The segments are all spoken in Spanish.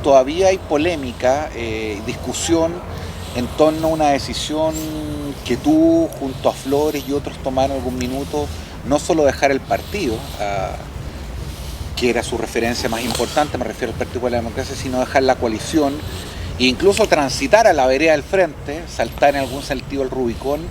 todavía hay polémica, discusión en torno a una decisión que tú, junto a Flores y otros, tomaron algún minuto, no solo dejar el partido, que era su referencia más importante, me refiero al Partido por la Democracia, sino dejar la coalición e incluso transitar a la vereda del frente, saltar en algún sentido el Rubicón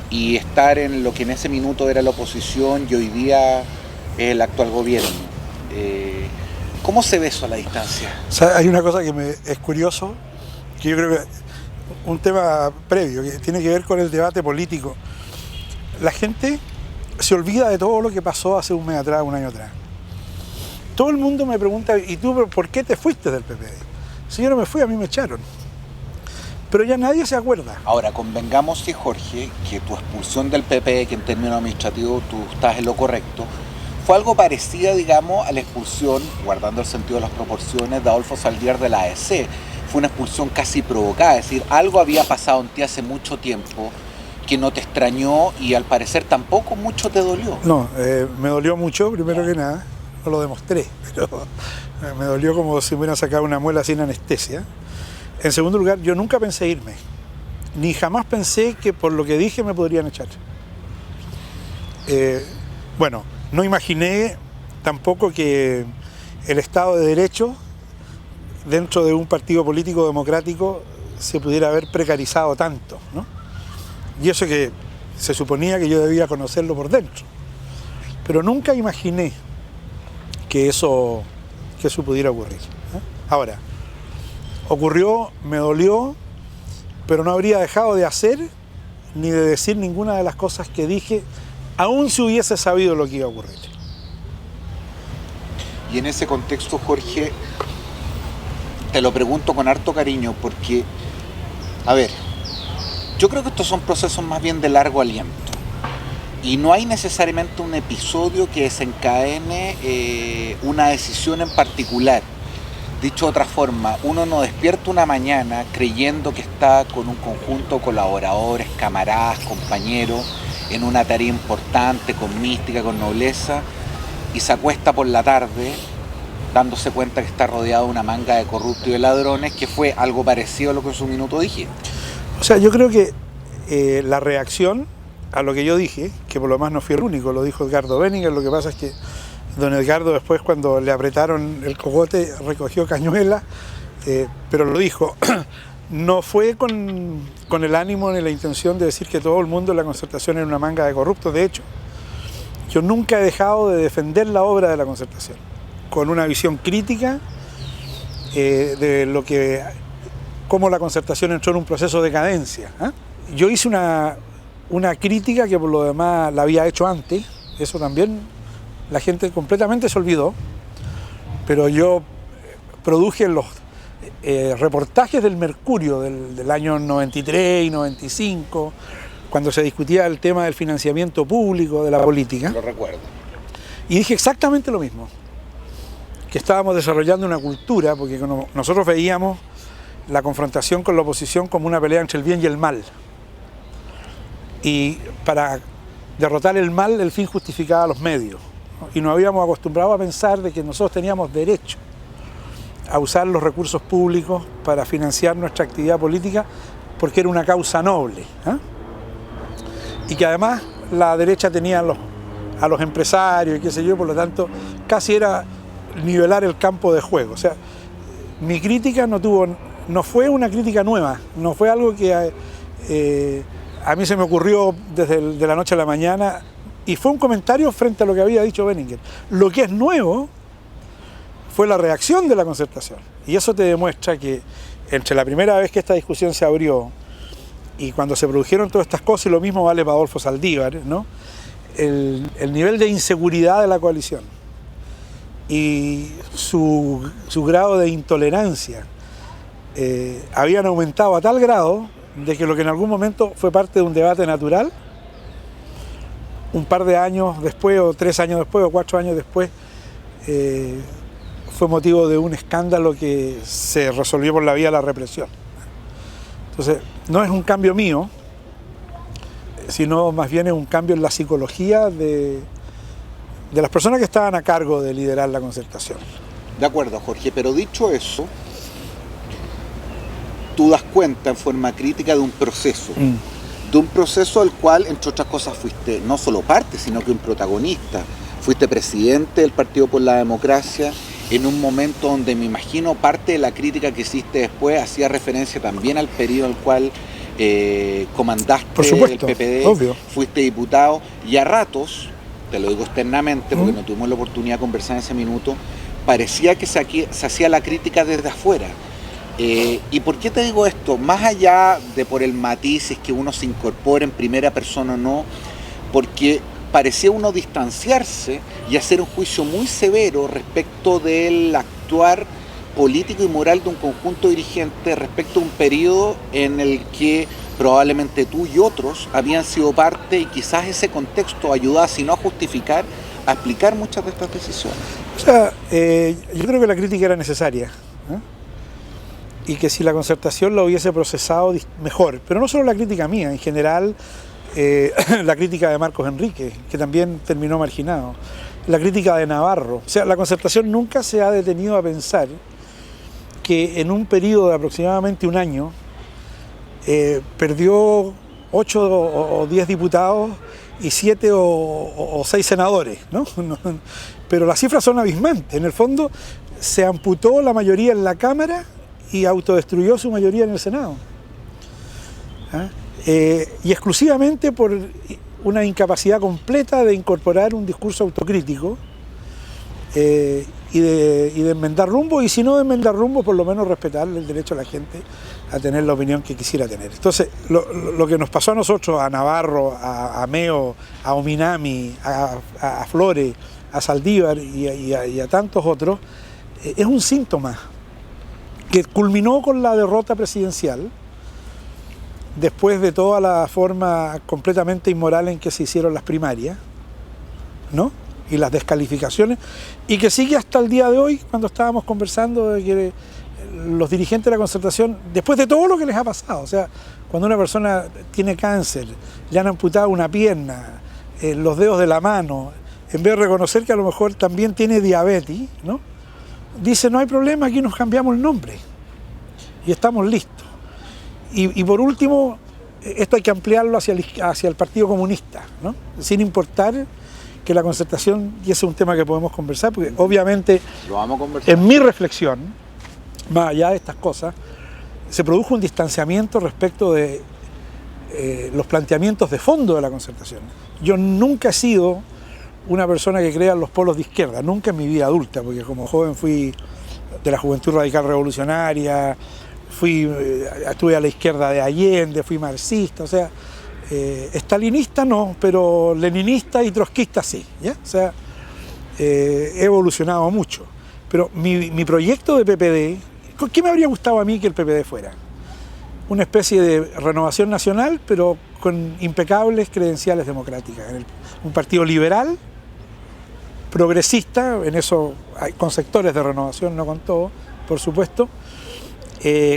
y estar en lo que en ese minuto era la oposición y hoy día es el actual gobierno. ¿Cómo se ve eso a la distancia? O sea, hay una cosa que es curioso, que yo creo que un tema previo, que tiene que ver con el debate político. La gente se olvida de todo lo que pasó hace un mes atrás, un año atrás. Todo el mundo me pregunta, ¿y tú por qué te fuiste del PP? Si yo no me fui, a mí me echaron. Pero ya nadie se acuerda. Ahora, convengamos, sí, Jorge, que tu expulsión del PP, que en términos administrativos tú estás en lo correcto, fue algo parecido, digamos, a la expulsión, guardando el sentido de las proporciones, de Adolfo Saldívar de la AEC. Fue una expulsión casi provocada, es decir, algo había pasado en ti hace mucho tiempo que no te extrañó y al parecer tampoco mucho te dolió. No, me dolió mucho, primero que nada, no lo demostré, pero me dolió como si me hubieran sacado una muela sin anestesia. En segundo lugar, yo nunca pensé irme, ni jamás pensé que por lo que dije me podrían echar. Bueno, no imaginé tampoco que el Estado de Derecho dentro de un partido político democrático se pudiera haber precarizado tanto, ¿no? Y eso que se suponía que yo debía conocerlo por dentro. Pero nunca imaginé que eso pudiera ocurrir, ¿eh? Ahora, ocurrió, me dolió, pero no habría dejado de hacer ni de decir ninguna de las cosas que dije, aún si hubiese sabido lo que iba a ocurrir. Y en ese contexto, Jorge, te lo pregunto con harto cariño porque, a ver, yo creo que estos son procesos más bien de largo aliento y no hay necesariamente un episodio que desencadene una decisión en particular. Dicho de otra forma, uno no despierta una mañana creyendo que está con un conjunto de colaboradores, camaradas, compañeros, en una tarea importante, con mística, con nobleza, y se acuesta por la tarde dándose cuenta que está rodeado de una manga de corruptos y de ladrones, que fue algo parecido a lo que en su minuto dijiste. O sea, yo creo que la reacción a lo que yo dije, que por lo más no fui el único, lo dijo Edgardo Benninger, lo que pasa es que don Edgardo después cuando le apretaron el cogote recogió cañuela, pero lo dijo, no fue con el ánimo ni la intención de decir que todo el mundo en la Concertación era una manga de corruptos. De hecho, yo nunca he dejado de defender la obra de la Concertación, con una visión crítica de lo que, cómo la Concertación entró en un proceso de decadencia, ¿eh? Yo hice una crítica que por lo demás la había hecho antes, eso también la gente completamente se olvidó, pero yo produje los reportajes del Mercurio del año 93 y 95, cuando se discutía el tema del financiamiento público de la política. Lo recuerdo. Y dije exactamente lo mismo, que estábamos desarrollando una cultura, porque nosotros veíamos la confrontación con la oposición como una pelea entre el bien y el mal. Y para derrotar el mal, el fin justificaba los medios, ¿no? Y nos habíamos acostumbrado a pensar de que nosotros teníamos derecho a usar los recursos públicos para financiar nuestra actividad política porque era una causa noble, ¿eh? Y que además la derecha tenía a los empresarios y qué sé yo, por lo tanto casi era nivelar el campo de juego. O sea, mi crítica no fue una crítica nueva, no fue algo que a mí se me ocurrió de la noche a la mañana y fue un comentario frente a lo que había dicho Benninger. Lo que es nuevo fue la reacción de la Concertación, y eso te demuestra que entre la primera vez que esta discusión se abrió y cuando se produjeron todas estas cosas, y lo mismo vale para Adolfo Saldívar, ¿no? El nivel de inseguridad de la coalición y su grado de intolerancia habían aumentado a tal grado de que lo que en algún momento fue parte de un debate natural, un par de años después, o 3 años después, o 4 años después, fue motivo de un escándalo que se resolvió por la vía de la represión. Entonces, no es un cambio mío, sino más bien es un cambio en la psicología de las personas que estaban a cargo de liderar la Concertación. De acuerdo, Jorge, pero dicho eso, tú das cuenta en forma crítica de un proceso. De un proceso al cual, entre otras cosas, fuiste no solo parte, sino que un protagonista. Fuiste presidente del Partido por la Democracia en un momento donde me imagino parte de la crítica que hiciste después hacía referencia también al periodo al cual comandaste por supuesto, el PPD, obvio. Fuiste diputado y a ratos, te lo digo externamente porque no tuvimos la oportunidad de conversar en ese minuto, parecía que se hacía la crítica desde afuera. ¿Y por qué te digo esto? Más allá de por el matiz, es que uno se incorpora en primera persona o no, porque parecía uno distanciarse y hacer un juicio muy severo respecto del actuar político y moral de un conjunto dirigente respecto a un periodo en el que probablemente tú y otros habían sido parte y quizás ese contexto ayudaba, si no a justificar, a explicar muchas de estas decisiones. O sea, yo creo que la crítica era necesaria, y que si la Concertación la hubiese procesado mejor, pero no solo la crítica mía, en general la crítica de Marcos Enrique, que también terminó marginado, la crítica de Navarro. O sea, la Concertación nunca se ha detenido a pensar que en un periodo de aproximadamente un año perdió 8 o 10 diputados y 7 o 6 senadores, ¿no? Pero las cifras son abismantes. En el fondo se amputó la mayoría en la Cámara y autodestruyó su mayoría en el Senado. Y exclusivamente por una incapacidad completa de incorporar un discurso autocrítico y de enmendar rumbo, y si no de enmendar rumbo, por lo menos respetar el derecho a la gente a tener la opinión que quisiera tener. Entonces, lo que nos pasó a nosotros, a Navarro, a Meo, a Ominami, a Flores, a Saldívar y a tantos otros, es un síntoma que culminó con la derrota presidencial, después de toda la forma completamente inmoral en que se hicieron las primarias, ¿no? Y las descalificaciones, y que sigue hasta el día de hoy, cuando estábamos conversando de que los dirigentes de la Concertación, después de todo lo que les ha pasado, o sea, cuando una persona tiene cáncer, le han amputado una pierna, los dedos de la mano, en vez de reconocer que a lo mejor también tiene diabetes, ¿no? Dice, no hay problema, aquí nos cambiamos el nombre y estamos listos. Y por último, esto hay que ampliarlo hacia el Partido Comunista, ¿no? Sin importar que la Concertación, y ese es un tema que podemos conversar, porque obviamente lo vamos a conversar. En mi reflexión, más allá de estas cosas, se produjo un distanciamiento respecto de los planteamientos de fondo de la Concertación. Yo nunca he sido una persona que crea en los polos de izquierda, nunca en mi vida adulta, porque como joven fui de la Juventud Radical Revolucionaria, estuve a la izquierda de Allende, fui marxista, o sea, estalinista no, pero leninista y trotskista sí, ¿ya? O sea, he evolucionado mucho. Pero mi proyecto de PPD, ¿qué me habría gustado a mí que el PPD fuera? Una especie de renovación nacional, pero con impecables credenciales democráticas. Un partido liberal, progresista, en eso con sectores de renovación, no con todo, por supuesto,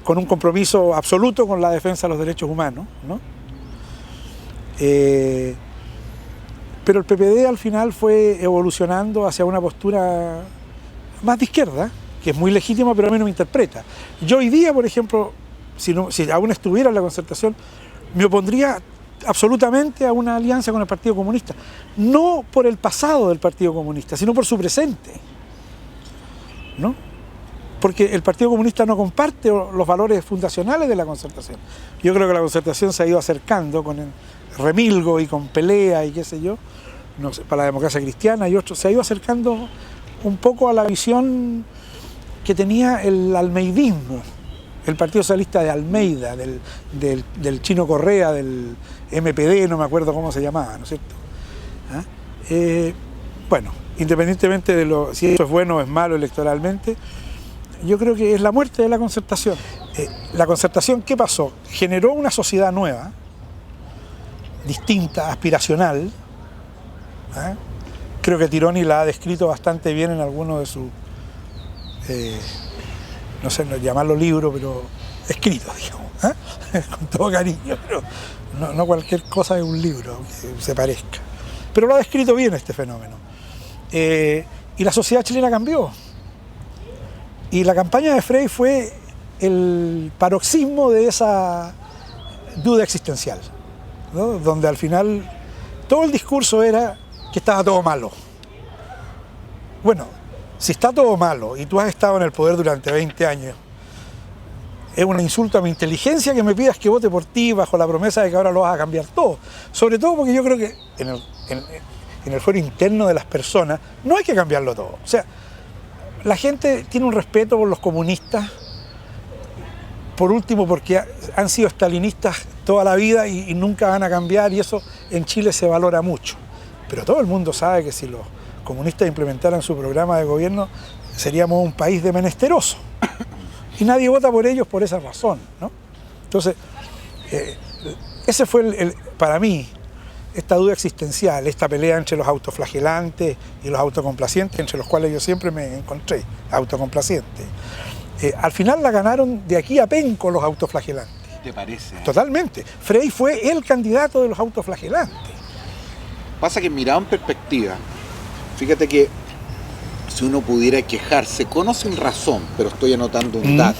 con un compromiso absoluto con la defensa de los derechos humanos, ¿no? Pero el PPD al final fue evolucionando hacia una postura más de izquierda, que es muy legítima, pero a mí no me interpreta. Yo hoy día, por ejemplo, si aún estuviera en la Concertación, me opondría absolutamente a una alianza con el Partido Comunista, no por el pasado del Partido Comunista, sino por su presente, ¿no? Porque el Partido Comunista no comparte los valores fundacionales de la Concertación. Yo creo que la Concertación se ha ido acercando con el Remilgo y con Pelea y qué sé yo, no sé, para la democracia cristiana y otros, se ha ido acercando un poco a la visión que tenía el almeidismo, el Partido Socialista de Almeida, del Chino Correa, del MPD, no me acuerdo cómo se llamaba, ¿no es cierto? Bueno, independientemente de si eso es bueno o es malo electoralmente, yo creo que es la muerte de la Concertación. La Concertación, ¿qué pasó? Generó una sociedad nueva, distinta, aspiracional. Creo que Tironi la ha descrito bastante bien en alguno de sus, no sé, no llamarlo libro, pero escrito, digamos, con todo cariño, pero no cualquier cosa es un libro, aunque se parezca. Pero lo ha descrito bien este fenómeno. Y la sociedad chilena cambió. Y la campaña de Frei fue el paroxismo de esa duda existencial, ¿no? Donde al final todo el discurso era que estaba todo malo. Bueno, si está todo malo y tú has estado en el poder durante 20 años, es un insulto a mi inteligencia que me pidas que vote por ti bajo la promesa de que ahora lo vas a cambiar todo. Sobre todo porque yo creo que en el fuero interno de las personas no hay que cambiarlo todo. O sea, la gente tiene un respeto por los comunistas, por último porque han sido estalinistas toda la vida y nunca van a cambiar, y eso en Chile se valora mucho. Pero todo el mundo sabe que si los comunistas implementaran su programa de gobierno seríamos un país de menesteroso. Y nadie vota por ellos por esa razón, ¿no? Entonces, ese fue para mí, esta duda existencial, esta pelea entre los autoflagelantes y los autocomplacientes, entre los cuales yo siempre me encontré, autocomplacientes. Al final la ganaron de aquí a penco los autoflagelantes. ¿Te parece? Totalmente. Frei fue el candidato de los autoflagelantes. Pasa que mirado en perspectiva, fíjate que si uno pudiera quejarse con o sin razón, pero estoy anotando un dato.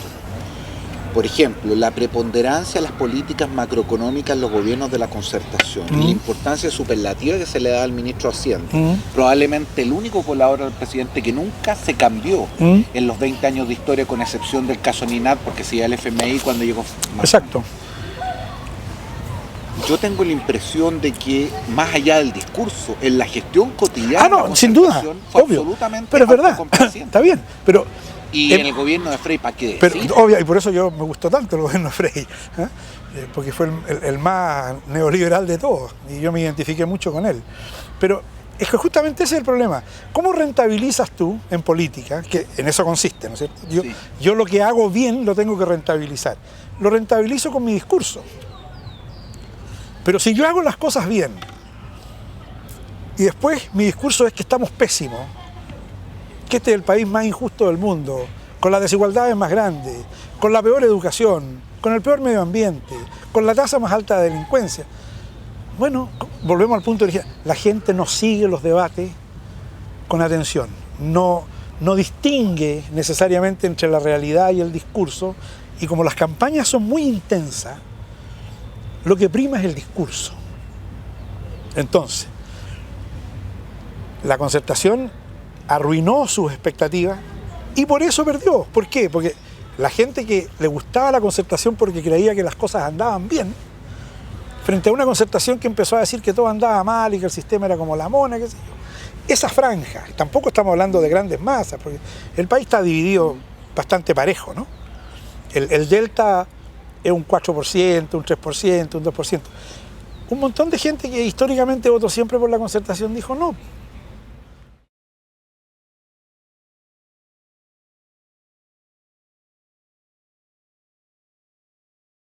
Por ejemplo, la preponderancia de las políticas macroeconómicas en los gobiernos de la Concertación y la importancia superlativa que se le da al ministro de Hacienda. Probablemente el único colaborador del presidente que nunca se cambió en los 20 años de historia, con excepción del caso Ninat, porque se iba al FMI cuando llegó. Exacto. Yo tengo la impresión de que, más allá del discurso, en la gestión cotidiana, no, sin duda, fue obvio, absolutamente pero es verdad, está bien, pero... Y en el gobierno de Frei, ¿para qué decir? Pero, obvio, y por eso yo me gustó tanto el gobierno de Frei, porque fue el más neoliberal de todos, y yo me identifiqué mucho con él. Pero es que justamente ese es el problema. ¿Cómo rentabilizas tú en política? Que en eso consiste, ¿no es cierto? Yo lo que hago bien lo tengo que rentabilizar. Lo rentabilizo con mi discurso. Pero si yo hago las cosas bien y después mi discurso es que estamos pésimos, que este es el país más injusto del mundo, con las desigualdades más grandes, con la peor educación, con el peor medio ambiente, con la tasa más alta de delincuencia, bueno, volvemos al punto original. La gente no sigue los debates con atención, no distingue necesariamente entre la realidad y el discurso, y como las campañas son muy intensas, lo que prima es el discurso. Entonces, la Concertación arruinó sus expectativas y por eso perdió. ¿Por qué? Porque la gente que le gustaba la Concertación porque creía que las cosas andaban bien, frente a una Concertación que empezó a decir que todo andaba mal y que el sistema era como la mona, qué sé yo. Esa franja, tampoco estamos hablando de grandes masas, porque el país está dividido bastante parejo, ¿no? El delta es un 4%, un 3%, un 2%. Un montón de gente que históricamente votó siempre por la Concertación dijo no.